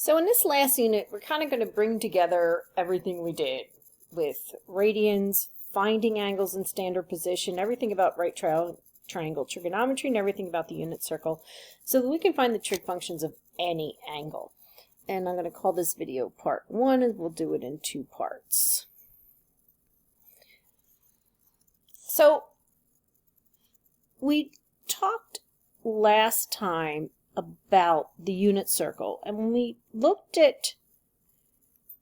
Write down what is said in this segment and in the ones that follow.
So in this last unit, we're kind of going to bring together everything we did with radians, finding angles in standard position, everything about right triangle trigonometry, and everything about the unit circle, so that we can find the trig functions of any angle. And I'm going to call this video part 1, and we'll do it in 2 parts. So we talked last time about the unit circle, and when we looked at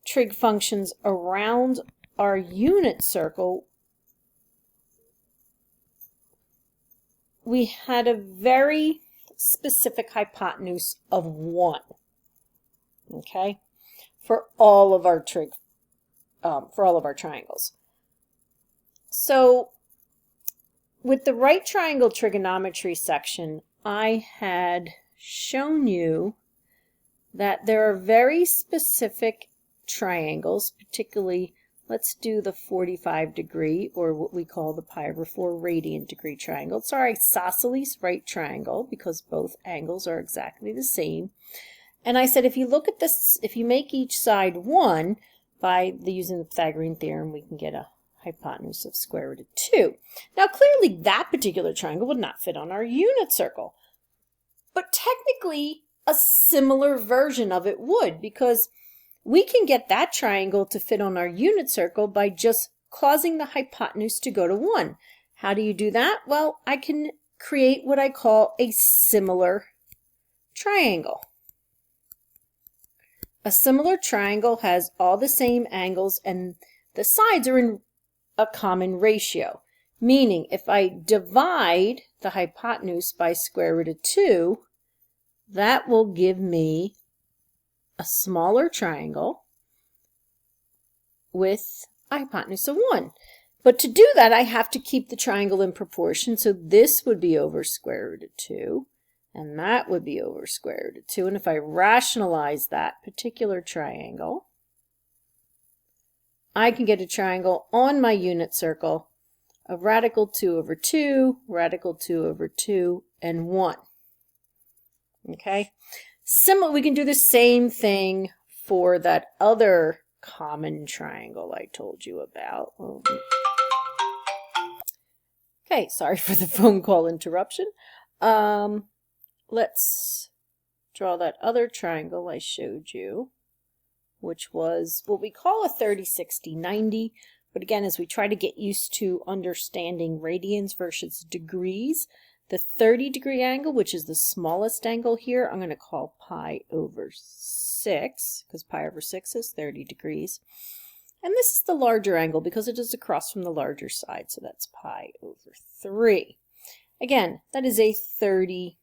trig functions around our unit circle, we had a very specific hypotenuse of 1, okay, for all of our triangles. So with the right triangle trigonometry section, I had shown you that there are very specific triangles, particularly, let's do the 45-degree, or what we call the pi/4 radian degree triangle. It's our isosceles right triangle because both angles are exactly the same. And I said, if you look at this, if you make each side 1 by using the Pythagorean theorem, we can get a hypotenuse of square root of 2. Now, clearly that particular triangle would not fit on our unit circle. But technically, a similar version of it would, because we can get that triangle to fit on our unit circle by just causing the hypotenuse to go to 1. How do you do that? Well, I can create what I call a similar triangle. A similar triangle has all the same angles and the sides are in a common ratio, meaning if I divide the hypotenuse by square root of 2, that will give me a smaller triangle with a hypotenuse of 1. But to do that, I have to keep the triangle in proportion, so this would be over square root of 2, and that would be over square root of 2. And if I rationalize that particular triangle, I can get a triangle on my unit circle of radical 2 over 2, radical 2 over 2, and 1. Okay? Similar, we can do the same thing for that other common triangle I told you about. Okay, sorry for the phone call interruption. Let's draw that other triangle I showed you, which was what we call a 30, 60, 90. But again, as we try to get used to understanding radians versus degrees, the 30-degree angle, which is the smallest angle here, I'm going to call pi over 6, because pi over 6 is 30 degrees. And this is the larger angle because it is across from the larger side, so that's pi over 3. Again, that is a 30,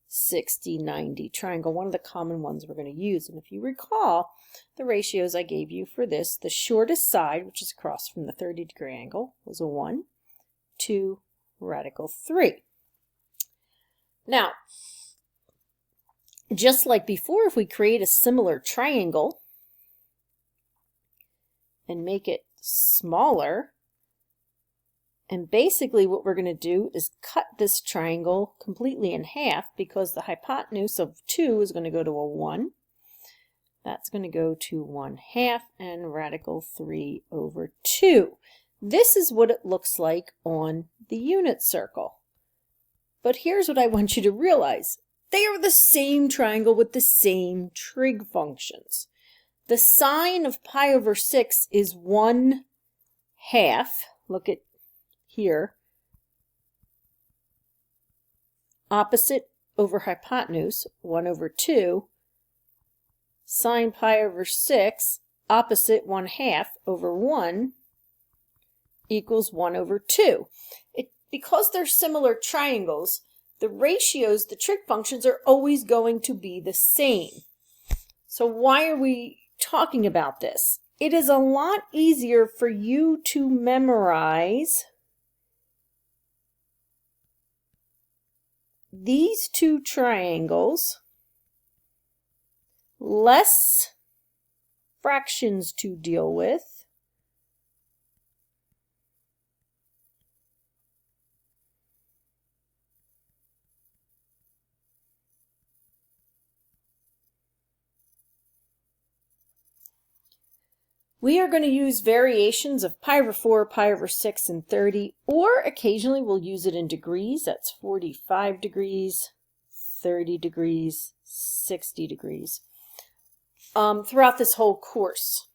60, 90 triangle, one of the common ones we're going to use. And if you recall the ratios I gave you for this, the shortest side, which is across from the 30-degree angle, was a 1, 2, radical 3. Now, just like before, if we create a similar triangle and make it smaller, and basically what we're going to do is cut this triangle completely in half, because the hypotenuse of 2 is going to go to a 1. That's going to go to 1/2, and radical 3 over 2. This is what it looks like on the unit circle. But here's what I want you to realize. They are the same triangle with the same trig functions. The sine of pi over 6 is 1/2. Look at here. Opposite over hypotenuse, 1 over 2. Sine pi over 6, opposite 1/2 over 1, equals 1 over 2. Because they're similar triangles, the ratios, the trig functions, are always going to be the same. So why are we talking about this? It is a lot easier for you to memorize these two triangles, less fractions to deal with, We are going to use variations of pi over 4, pi over 6, and 30, or occasionally we'll use it in degrees. That's 45 degrees, 30 degrees, 60 degrees, throughout this whole course.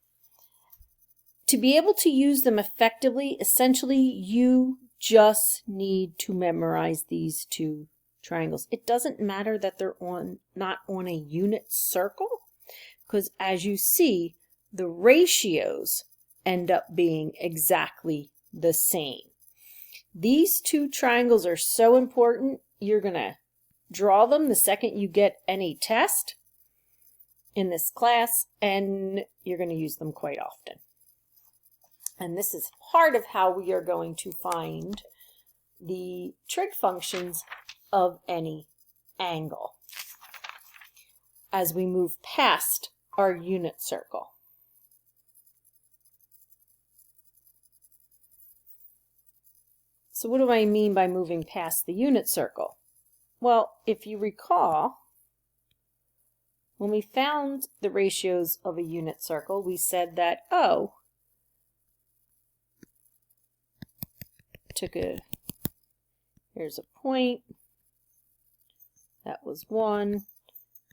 To be able to use them effectively, essentially, you just need to memorize these two triangles. It doesn't matter that they're not on a unit circle, because as you see, the ratios end up being exactly the same. These two triangles are so important, you're going to draw them the second you get any test in this class, and you're going to use them quite often. And this is part of how we are going to find the trig functions of any angle as we move past our unit circle. So what do I mean by moving past the unit circle? Well, if you recall, when we found the ratios of a unit circle, we said that O here's a point, that was 1,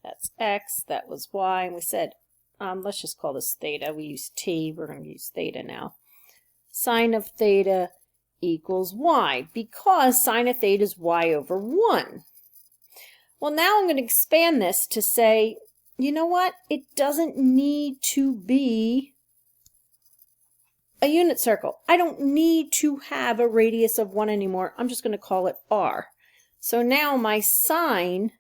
that's X, that was Y, and we said, let's just call this theta. We use T, we're going to use theta now. Sine of theta equals Y, because sine of theta is Y over 1. Well, now I'm going to expand this to say, you know what? It doesn't need to be a unit circle. I don't need to have a radius of 1 anymore. I'm just going to call it R. So now my sine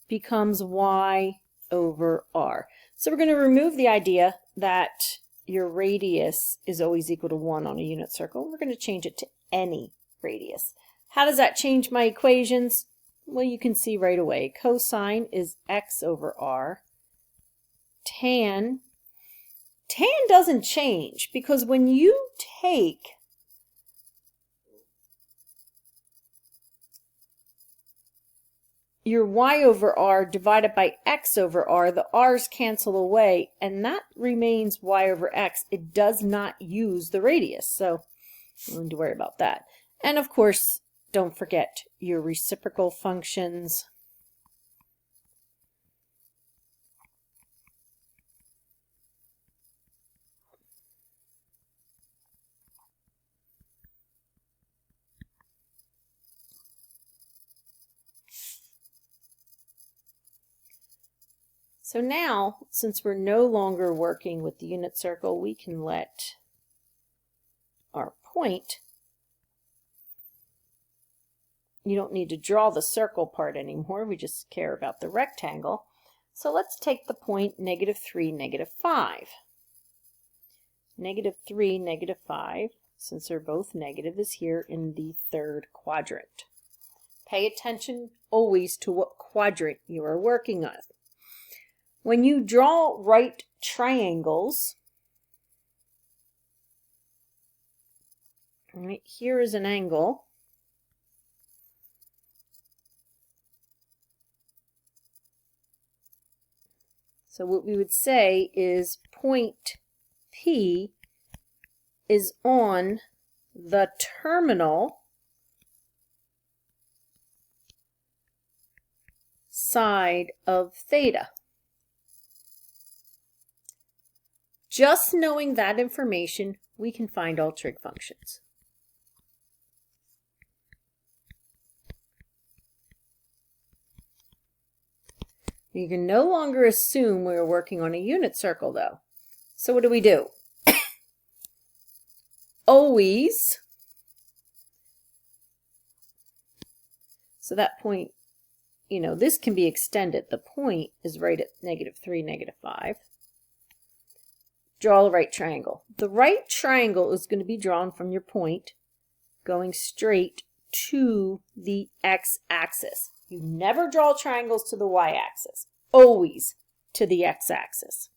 becomes Y over R. So we're going to remove the idea that your radius is always equal to 1 on a unit circle. We're going to change it to any radius. How does that change my equations? Well, you can see right away. Cosine is X over R. Tan doesn't change, because when you take your Y over R divided by X over R, the R's cancel away, and that remains Y over X. It does not use the radius, so you don't need to worry about that. And of course, don't forget your reciprocal functions. So now, since we're no longer working with the unit circle, we can let our point, you don't need to draw the circle part anymore, we just care about the rectangle. So let's take the point -3, -5. -3, -5, since they're both negative, is here in the third quadrant. Pay attention always to what quadrant you are working on. When you draw right triangles, right, here is an angle. So what we would say is point P is on the terminal side of theta. Just knowing that information, we can find all trig functions. You can no longer assume we're working on a unit circle, though. So what do? Always, so that point, you know, this can be extended. The point is right at -3, -5. Draw a right triangle. The right triangle is going to be drawn from your point going straight to the x-axis. You never draw triangles to the y-axis, always to the x-axis.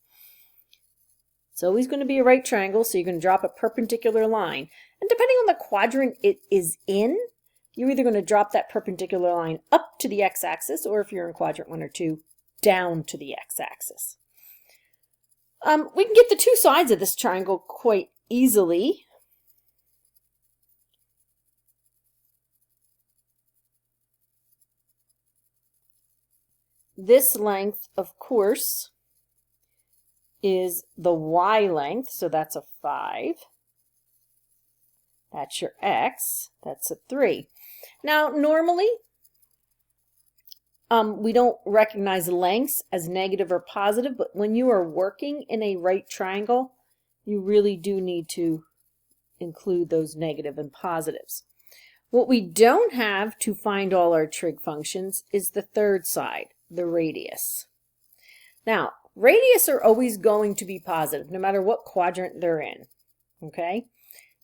It's always going to be a right triangle, so you're going to drop a perpendicular line. And depending on the quadrant it is in, you're either going to drop that perpendicular line up to the x-axis, or if you're in quadrant 1 or 2, down to the x-axis. We can get the two sides of this triangle quite easily. This length, of course, is the y length, so that's a 5. That's your x, that's a 3. Now, normally, we don't recognize lengths as negative or positive, but when you are working in a right triangle, you really do need to include those negative and positives. What we don't have to find all our trig functions is the third side, the radius. Now, radius are always going to be positive, no matter what quadrant they're in, okay?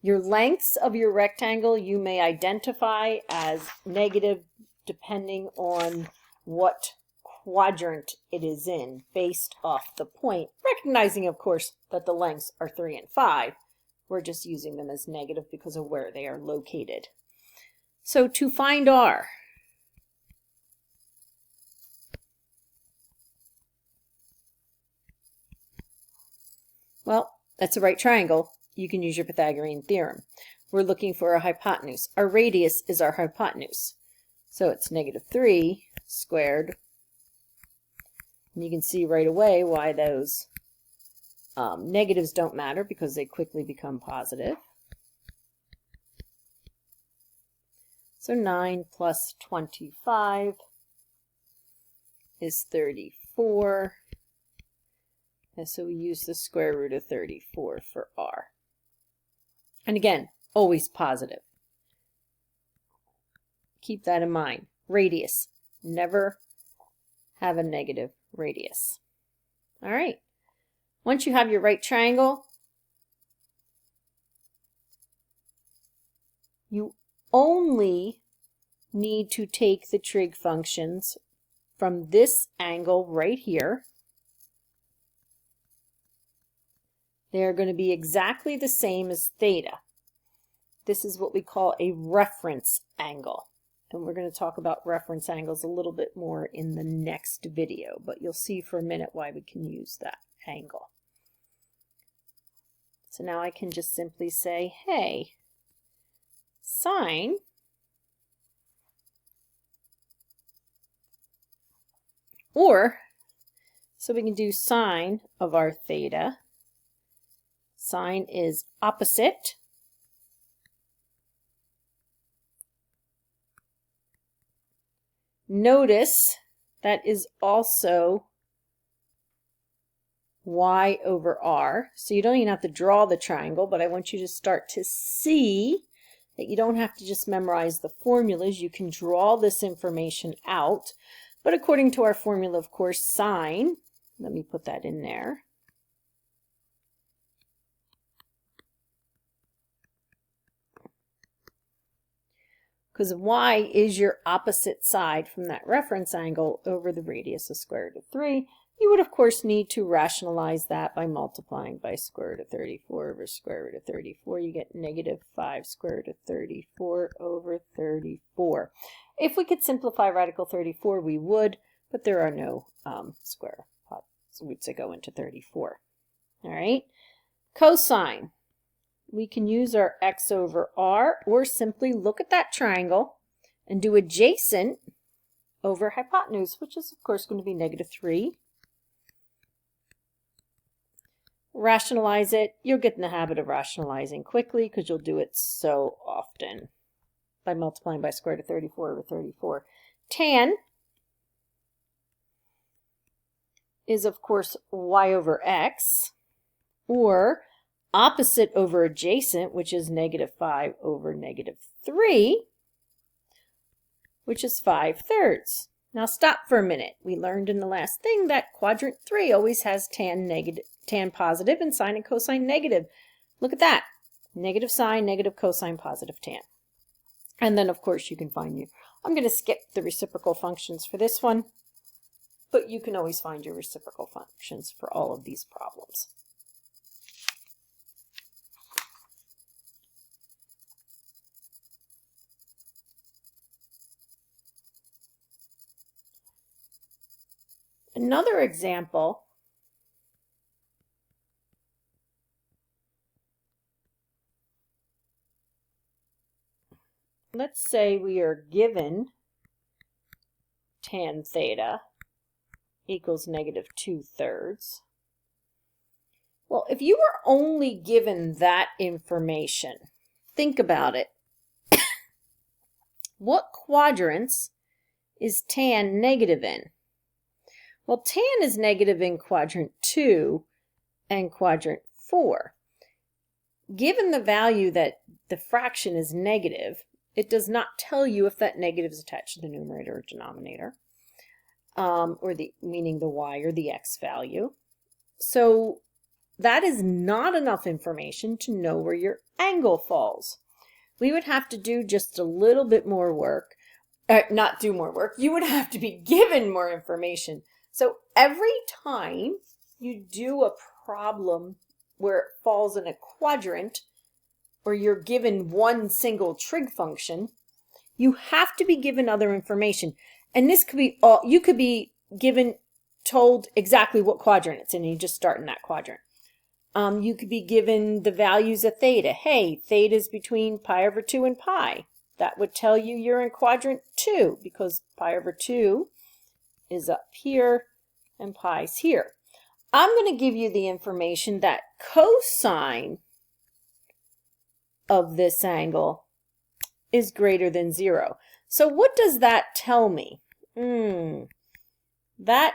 Your lengths of your rectangle you may identify as negative depending on what quadrant it is in based off the point, recognizing, of course, that the lengths are 3 and 5. We're just using them as negative because of where they are located. So to find r, well, that's a right triangle. You can use your Pythagorean theorem. We're looking for a hypotenuse. Our radius is our hypotenuse. So it's -3 squared. And you can see right away why those negatives don't matter, because they quickly become positive. So 9 plus 25 is 34. And so we use the square root of 34 for r. And again, always positive. Keep that in mind. Radius. Never have a negative radius. All right. Once you have your right triangle, you only need to take the trig functions from this angle right here. They're going to be exactly the same as theta. This is what we call a reference angle. And we're going to talk about reference angles a little bit more in the next video, but you'll see for a minute why we can use that angle. So now I can just simply say, hey, sine or, so we can do sine of our theta. Sine is opposite. Notice that is also y over r. So you don't even have to draw the triangle, but I want you to start to see that you don't have to just memorize the formulas. You can draw this information out. But according to our formula, of course, sine, let me put that in there. Because y is your opposite side from that reference angle over the radius of square root of 3. You would, of course, need to rationalize that by multiplying by square root of 34 over square root of 34. You get -5 square root of 34 over 34. If we could simplify radical 34, we would, but there are no square roots that go into 34. All right, cosine. We can use our x over r, or simply look at that triangle and do adjacent over hypotenuse, which is, of course, going to be -3. Rationalize it. You'll get in the habit of rationalizing quickly because you'll do it so often by multiplying by square root of 34 over 34. Tan is, of course, y over x, or opposite over adjacent, which is -5 over -3, which is 5/3. Now stop for a minute. We learned in the last thing that quadrant 3 always has tan positive and sine and cosine negative. Look at that. Negative sine, negative cosine, positive tan. And then, of course, you can find I'm going to skip the reciprocal functions for this one, but you can always find your reciprocal functions for all of these problems. Another example let's say we are given tan theta equals -2/3. Well, if you were only given that information, think about it. What quadrants is tan negative in? Well, tan is negative in quadrant 2 and quadrant 4. Given the value that the fraction is negative, it does not tell you if that negative is attached to the numerator or denominator, meaning the y or the x value. So that is not enough information to know where your angle falls. We would have to do just a little bit more work. Not do more work. You would have to be given more information. So every time you do a problem where it falls in a quadrant, or you're given one single trig function, you have to be given other information. And this could be all, you could be told exactly what quadrant it's in, and you just start in that quadrant. You could be given the values of theta. Hey, theta is between pi/2 and pi. That would tell you you're in quadrant 2 because pi/2 is up here and pi's here. I'm going to give you the information that cosine of this angle is greater than 0. So what does that tell me? That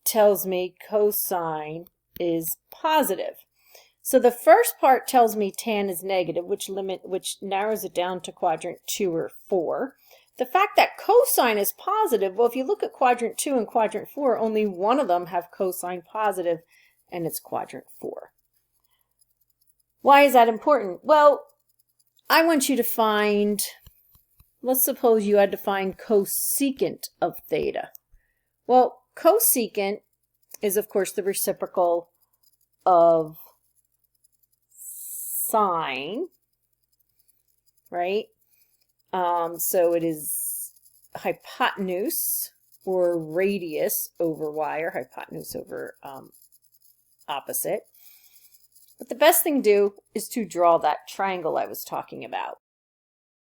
tells me cosine is positive. So the first part tells me tan is negative, which narrows it down to quadrant 2 or 4. The fact that cosine is positive, well, if you look at quadrant 2 and quadrant 4, only one of them have cosine positive, and it's quadrant 4. Why is that important? Well, I want you to find, let's suppose you had to find cosecant of theta. Well, cosecant is, of course, the reciprocal of sine, right? So it is hypotenuse or radius over y, or hypotenuse over opposite. But the best thing to do is to draw that triangle I was talking about.